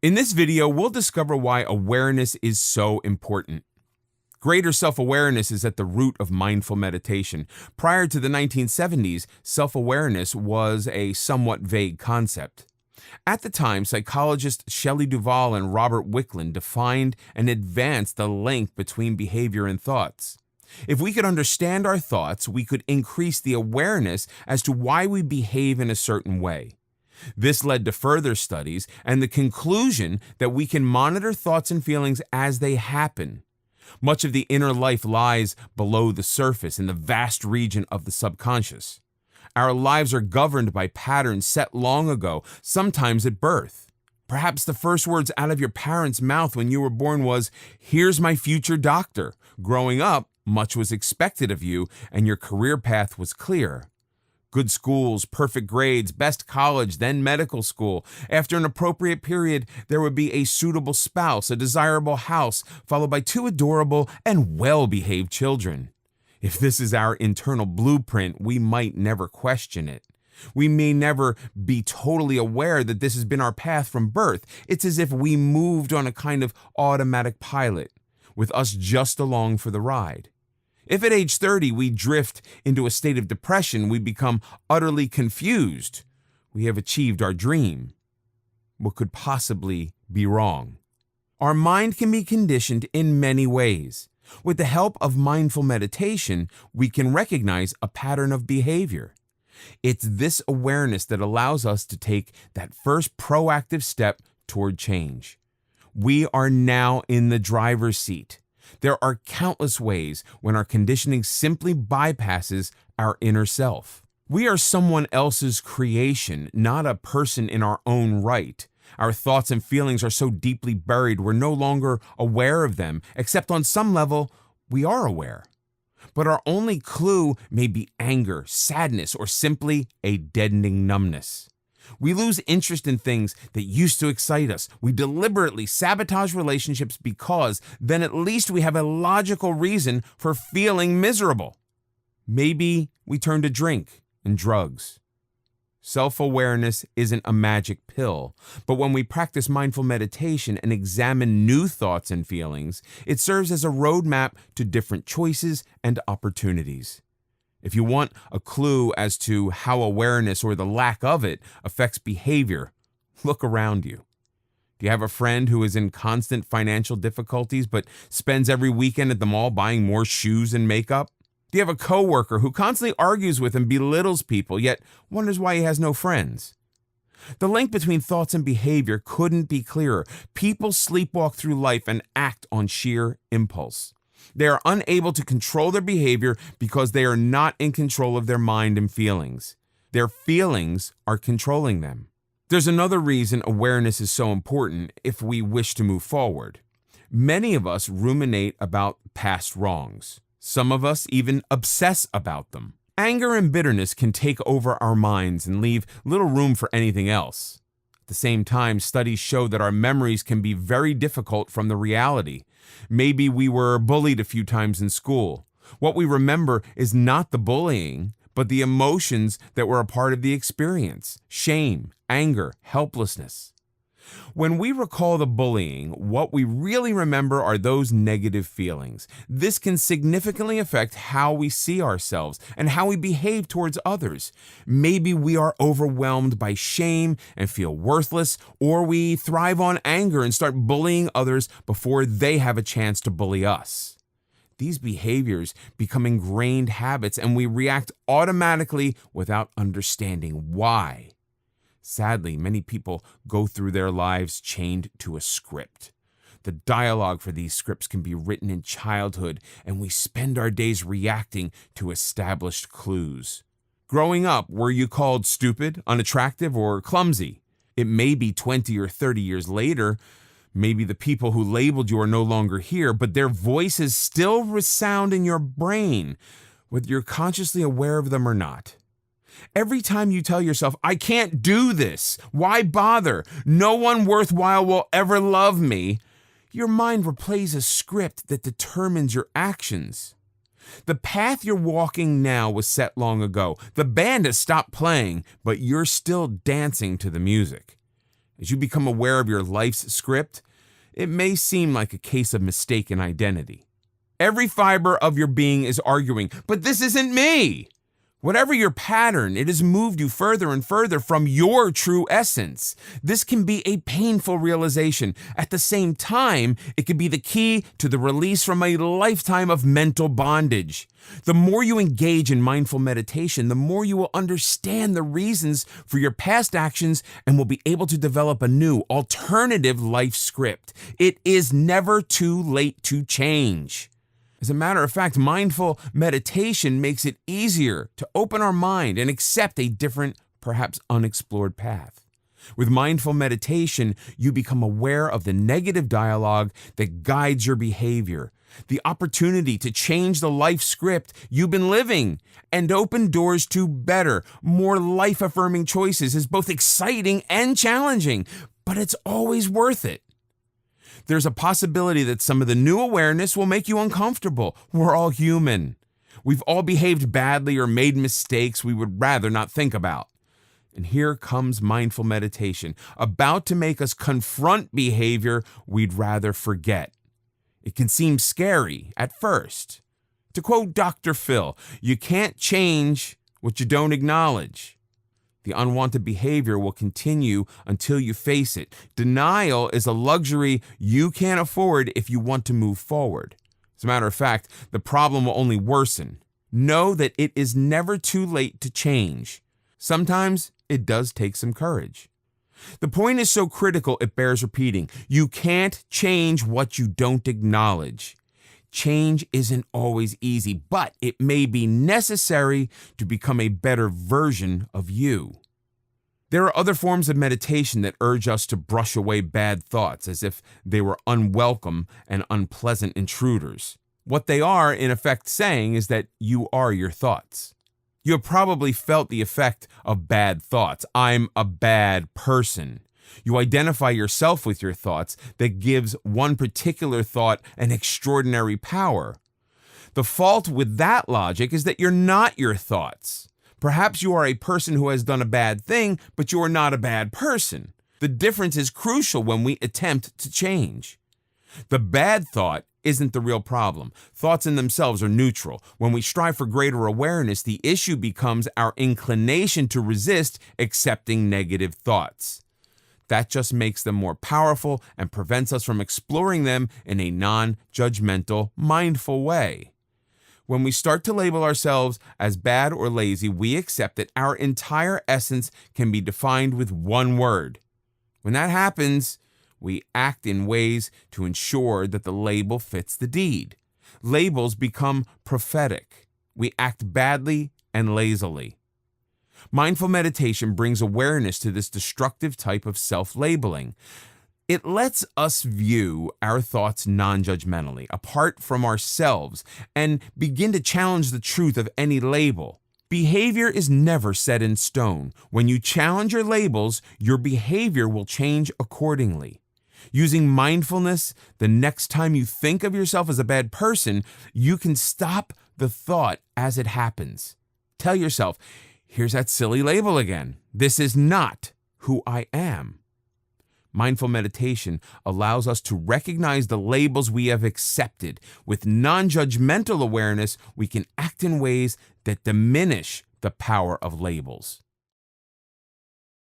In this video, we'll discover why awareness is so important. Greater self-awareness is at the root of mindful meditation. Prior to the 1970s, self-awareness was a somewhat vague concept. At the time, psychologists Shelley Duvall and Robert Wicklund defined and advanced the link between behavior and thoughts. If we could understand our thoughts, we could increase the awareness as to why we behave in a certain way. This led to further studies and the conclusion that we can monitor thoughts and feelings as they happen. Much of the inner life lies below the surface in the vast region of the subconscious. Our lives are governed by patterns set long ago, sometimes at birth. Perhaps the first words out of your parents' mouth when you were born was, "Here's my future doctor." Growing up, much was expected of you, and your career path was clear. Good schools, perfect grades, best college, then medical school. After an appropriate period, there would be a suitable spouse, a desirable house, followed by 2 adorable and well-behaved children. If this is our internal blueprint, we might never question it. We may never be totally aware that this has been our path from birth. It's as if we moved on a kind of automatic pilot, with us just along for the ride. If at age 30 we drift into a state of depression, we become utterly confused. We have achieved our dream. What could possibly be wrong? Our mind can be conditioned in many ways. With the help of mindful meditation, we can recognize a pattern of behavior. It's this awareness that allows us to take that first proactive step toward change. We are now in the driver's seat. There are countless ways when our conditioning simply bypasses our inner self. We are someone else's creation, not a person in our own right. Our thoughts and feelings are so deeply buried we're no longer aware of them, except on some level, we are aware. But our only clue may be anger, sadness, or simply a deadening numbness. We lose interest in things that used to excite us. We deliberately sabotage relationships because then at least we have a logical reason for feeling miserable. Maybe we turn to drink and drugs. Self-awareness isn't a magic pill, but when we practice mindful meditation and examine new thoughts and feelings, it serves as a roadmap to different choices and opportunities. If you want a clue as to how awareness or the lack of it affects behavior, look around you. Do you have a friend who is in constant financial difficulties but spends every weekend at the mall buying more shoes and makeup? Do you have a coworker who constantly argues with and belittles people yet wonders why he has no friends? The link between thoughts and behavior couldn't be clearer. People sleepwalk through life and act on sheer impulse. They are unable to control their behavior because they are not in control of their mind and feelings. Their feelings are controlling them. There's another reason awareness is so important if we wish to move forward. Many of us ruminate about past wrongs. Some of us even obsess about them. Anger and bitterness can take over our minds and leave little room for anything else. At the same time, studies show that our memories can be very difficult from the reality. Maybe we were bullied a few times in school. What we remember is not the bullying, but the emotions that were a part of the experience: shame, anger, helplessness. When we recall the bullying, what we really remember are those negative feelings. This can significantly affect how we see ourselves and how we behave towards others. Maybe we are overwhelmed by shame and feel worthless, or we thrive on anger and start bullying others before they have a chance to bully us. These behaviors become ingrained habits, and we react automatically without understanding why. Sadly, many people go through their lives chained to a script. The dialogue for these scripts can be written in childhood, and we spend our days reacting to established clues. Growing up, were you called stupid, unattractive, or clumsy? It may be 20 or 30 years later. Maybe the people who labeled you are no longer here, but their voices still resound in your brain, whether you're consciously aware of them or not. Every time you tell yourself, "I can't do this, why bother? No one worthwhile will ever love me," your mind replays a script that determines your actions. The path you're walking now was set long ago. The band has stopped playing, but you're still dancing to the music. As you become aware of your life's script, it may seem like a case of mistaken identity. Every fiber of your being is arguing, but this isn't me. Whatever your pattern, it has moved you further and further from your true essence. This can be a painful realization. At the same time, it can be the key to the release from a lifetime of mental bondage. The more you engage in mindful meditation, the more you will understand the reasons for your past actions and will be able to develop a new, alternative life script. It is never too late to change. As a matter of fact, mindful meditation makes it easier to open our mind and accept a different, perhaps unexplored path. With mindful meditation, you become aware of the negative dialogue that guides your behavior, the opportunity to change the life script you've been living, and open doors to better, more life-affirming choices is both exciting and challenging, but it's always worth it. There's a possibility that some of the new awareness will make you uncomfortable. We're all human. We've all behaved badly or made mistakes we would rather not think about. And here comes mindful meditation, about to make us confront behavior we'd rather forget. It can seem scary at first. To quote Dr. Phil, you can't change what you don't acknowledge. The unwanted behavior will continue until you face it. Denial is a luxury you can't afford if you want to move forward. As a matter of fact, the problem will only worsen. Know that it is never too late to change. Sometimes it does take some courage. The point is so critical it bears repeating. You can't change what you don't acknowledge. Change isn't always easy, but it may be necessary to become a better version of you. There are other forms of meditation that urge us to brush away bad thoughts as if they were unwelcome and unpleasant intruders. What they are, in effect, saying is that you are your thoughts. You have probably felt the effect of bad thoughts. I'm a bad person. You identify yourself with your thoughts that gives one particular thought an extraordinary power. The fault with that logic is that you're not your thoughts. Perhaps you are a person who has done a bad thing, but you are not a bad person. The difference is crucial when we attempt to change. The bad thought isn't the real problem. Thoughts in themselves are neutral. When we strive for greater awareness, the issue becomes our inclination to resist accepting negative thoughts. That just makes them more powerful and prevents us from exploring them in a non-judgmental, mindful way. When we start to label ourselves as bad or lazy, we accept that our entire essence can be defined with one word. When that happens, we act in ways to ensure that the label fits the deed. Labels become prophetic. We act badly and lazily. Mindful meditation brings awareness to this destructive type of self-labeling. It lets us view our thoughts non-judgmentally, apart from ourselves, and begin to challenge the truth of any label. Behavior is never set in stone. When you challenge your labels, your behavior will change accordingly. Using mindfulness, the next time you think of yourself as a bad person, you can stop the thought as it happens. Tell yourself, here's that silly label again. This is not who I am. Mindful meditation allows us to recognize the labels we have accepted. With non-judgmental awareness, we can act in ways that diminish the power of labels.